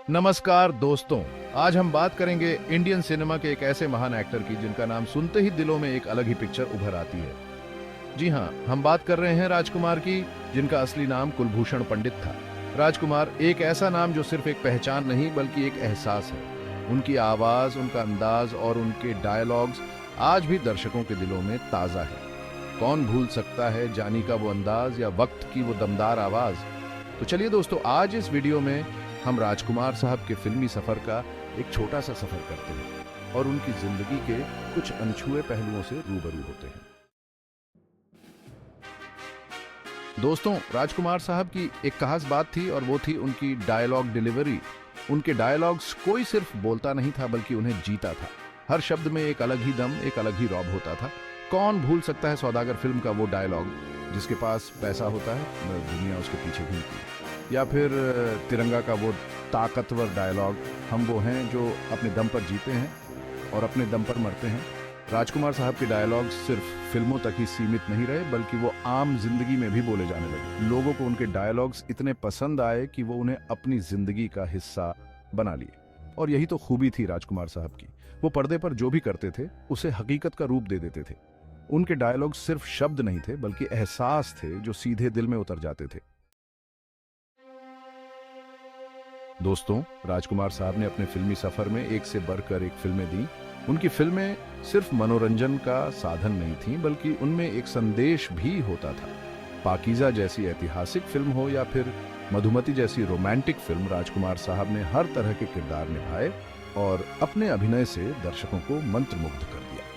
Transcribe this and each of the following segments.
नमस्कार दोस्तों। आज हम बात करेंगे इंडियन सिनेमा के एक ऐसे महान एक्टर की जिनका नाम सुनते ही दिलों में एक अलग ही पिक्चर उभर आती है। जी हाँ, हम बात कर रहे हैं राजकुमार की, जिनका असली नाम कुलभूषण पंडित था। राजकुमार एक ऐसा नाम जो सिर्फ एक पहचान नहीं बल्कि एक एहसास है। उनकी आवाज, उनका अंदाज और उनके डायलॉग्स आज भी दर्शकों के दिलों में ताजा है। कौन भूल सकता है जानी का वो अंदाज या वक्त की वो दमदार आवाज। तो चलिए दोस्तों, आज इस वीडियो में हम राजकुमार साहब के फिल्मी सफर का एक छोटा सा सफर करते हैं और उनकी जिंदगी के कुछ अनछुए पहलुओं से रूबरू होते हैं। दोस्तों, राजकुमार साहब की एक खास बात थी और वो थी उनकी डायलॉग डिलीवरी। उनके डायलॉग्स कोई सिर्फ बोलता नहीं था बल्कि उन्हें जीता था। हर शब्द में एक अलग ही दम, एक अलग ही रौब होता था। कौन भूल सकता है सौदागर फिल्म का वो डायलॉग, जिसके पास पैसा होता है दुनिया उसके पीछे घूमती है। या फिर तिरंगा का वो ताकतवर डायलॉग, हम वो हैं जो अपने दम पर जीते हैं और अपने दम पर मरते हैं। राजकुमार साहब के डायलॉग्स सिर्फ फिल्मों तक ही सीमित नहीं रहे बल्कि वो आम जिंदगी में भी बोले जाने लगे। लोगों को उनके डायलॉग्स इतने पसंद आए कि वो उन्हें अपनी जिंदगी का हिस्सा बना लिए। और यही तो खूबी थी राजकुमार साहब की। वो पर्दे पर जो भी करते थे उसे हकीकत का रूप दे देते थे। उनके डायलॉग्स सिर्फ शब्द नहीं थे बल्कि एहसास थे जो सीधे दिल में उतर जाते थे। दोस्तों, राजकुमार साहब ने अपने फिल्मी सफर में एक से बढ़कर एक फिल्में दी। उनकी फिल्में सिर्फ मनोरंजन का साधन नहीं थीं बल्कि उनमें एक संदेश भी होता था। पाकीज़ा जैसी ऐतिहासिक फिल्म हो या फिर मधुमती जैसी रोमांटिक फिल्म, राजकुमार साहब ने हर तरह के किरदार निभाए और अपने अभिनय से दर्शकों को मंत्रमुग्ध कर दिया।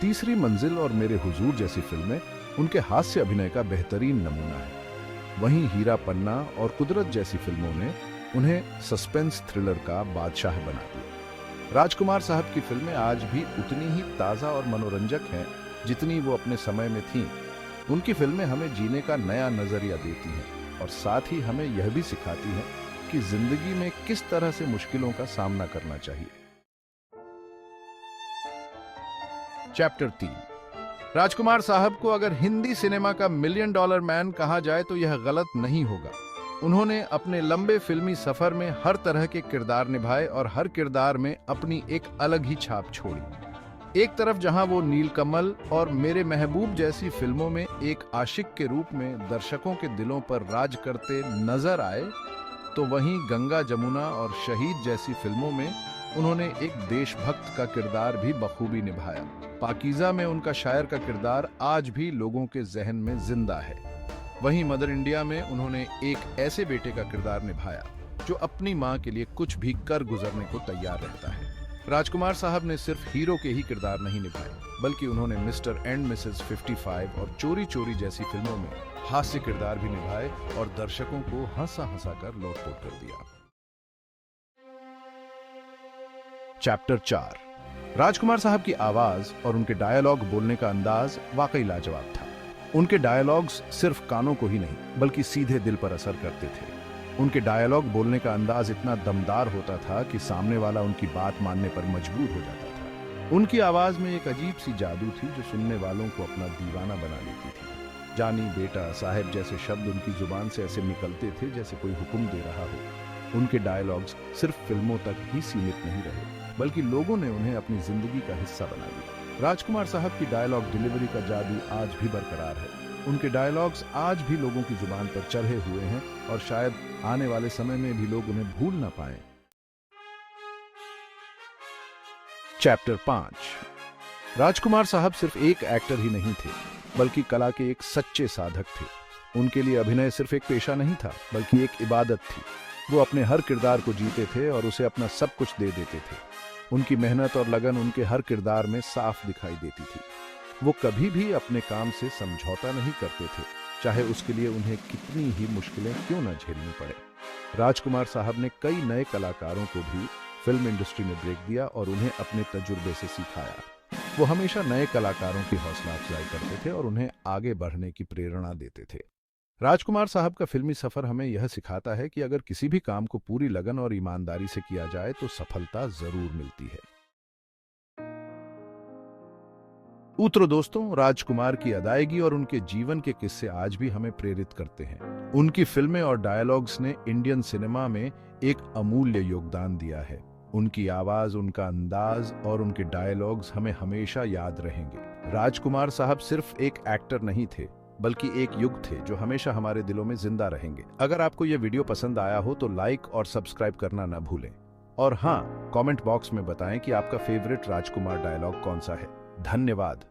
तीसरी मंजिल और मेरे हुजूर जैसी फिल्में उनके हास्य अभिनय का बेहतरीन नमूना है। वहीं हीरा पन्ना और कुदरत जैसी फिल्मों ने उन्हें सस्पेंस थ्रिलर का बादशाह बना दिया। राजकुमार साहब की फिल्में आज भी उतनी ही ताज़ा और मनोरंजक हैं जितनी वो अपने समय में थीं। उनकी फिल्में हमें जीने का नया नजरिया देती हैं और साथ ही हमें यह भी सिखाती हैं कि जिंदगी में किस तरह से मुश्किलों का सामना करना चाहिए। चैप्टर 3। राजकुमार साहब को अगर हिंदी सिनेमा का मिलियन डॉलर मैन कहा जाए तो यह गलत नहीं होगा। उन्होंने अपने लंबे फिल्मी सफर में हर तरह के किरदार निभाए और हर किरदार में अपनी एक अलग ही छाप छोड़ी। एक तरफ जहां वो नीलकमल और मेरे महबूब जैसी फिल्मों में एक आशिक के रूप में दर्शकों के दिलों पर राज करते नजर आए, तो वहीं गंगा जमुना और शहीद जैसी फिल्मों में उन्होंने एक देशभक्त का किरदार भी बखूबी निभाया। पाकीज़ा में उनका शायर का किरदार आज भी लोगों के जहन में जिंदा है। वहीं मदर इंडिया में उन्होंने एक ऐसे बेटे का किरदार निभाया जो अपनी मां के लिए कुछ भी कर गुजरने को तैयार रहता है। राजकुमार साहब ने सिर्फ हीरो के ही किरदार नहीं निभाए बल्कि उन्होंने मिस्टर एंड मिसेस 55 और चोरी चोरी जैसी फिल्मों में हास्य किरदार भी निभाए और दर्शकों को हंसा हंसा कर लोटपोट कर दिया। चैप्टर 4। राजकुमार साहब की आवाज और उनके डायलॉग बोलने का अंदाज वाकई लाजवाब था। उनके डायलॉग्स सिर्फ कानों को ही नहीं बल्कि सीधे दिल पर असर करते थे। उनके डायलॉग बोलने का अंदाज इतना दमदार होता था कि सामने वाला उनकी बात मानने पर मजबूर हो जाता था। उनकी आवाज में एक अजीब सी जादू थी जो सुनने वालों को अपना दीवाना बना लेती थी। जानी, बेटा, साहब जैसे शब्द उनकी जुबान से ऐसे निकलते थे जैसे कोई हुक्म दे रहा हो। उनके डायलॉग्स सिर्फ फिल्मों तक ही सीमित नहीं रहे बल्कि लोगों ने उन्हें अपनी जिंदगी का हिस्सा बना लिया। राजकुमार साहब की डायलॉग डिलीवरी का जादू आज भी बरकरार है। उनके डायलॉग्स आज भी लोगों की जुबान पर चढ़े हुए हैं और शायद आने वाले समय में भी लोग उन्हें भूल ना पाएं। चैप्टर 5। राजकुमार साहब सिर्फ एक एक्टर ही नहीं थे बल्कि कला के एक सच्चे साधक थे। उनके लिए अभिनय सिर्फ एक पेशा नहीं था बल्कि एक इबादत थी। वो अपने हर किरदार को जीते थे और उसे अपना सब कुछ दे देते थे। उनकी मेहनत और लगन उनके हर किरदार में साफ दिखाई देती थी। वो कभी भी अपने काम से समझौता नहीं करते थे, चाहे उसके लिए उन्हें कितनी ही मुश्किलें क्यों न झेलनी पड़े। राजकुमार साहब ने कई नए कलाकारों को भी फिल्म इंडस्ट्री में ब्रेक दिया और उन्हें अपने तजुर्बे से सिखाया। वो हमेशा नए कलाकारों की हौसला अफजाई करते थे और उन्हें आगे बढ़ने की प्रेरणा देते थे। राजकुमार साहब का फिल्मी सफर हमें यह सिखाता है कि अगर किसी भी काम को पूरी लगन और ईमानदारी से किया जाए तो सफलता जरूर मिलती है। उतरो दोस्तों, राजकुमार की अदायगी और उनके जीवन के किस्से आज भी हमें प्रेरित करते हैं। उनकी फिल्में और डायलॉग्स ने इंडियन सिनेमा में एक अमूल्य योगदान दिया है। उनकी आवाज, उनका अंदाज और उनके डायलॉग्स हमें हमेशा याद रहेंगे। राजकुमार साहब सिर्फ एक एक्टर नहीं थे, बल्कि एक युग थे जो हमेशा हमारे दिलों में जिंदा रहेंगे। अगर आपको यह वीडियो पसंद आया हो तो लाइक और सब्सक्राइब करना ना भूलें। और हाँ, कमेंट बॉक्स में बताएं कि आपका फेवरेट राजकुमार डायलॉग कौन सा है। धन्यवाद।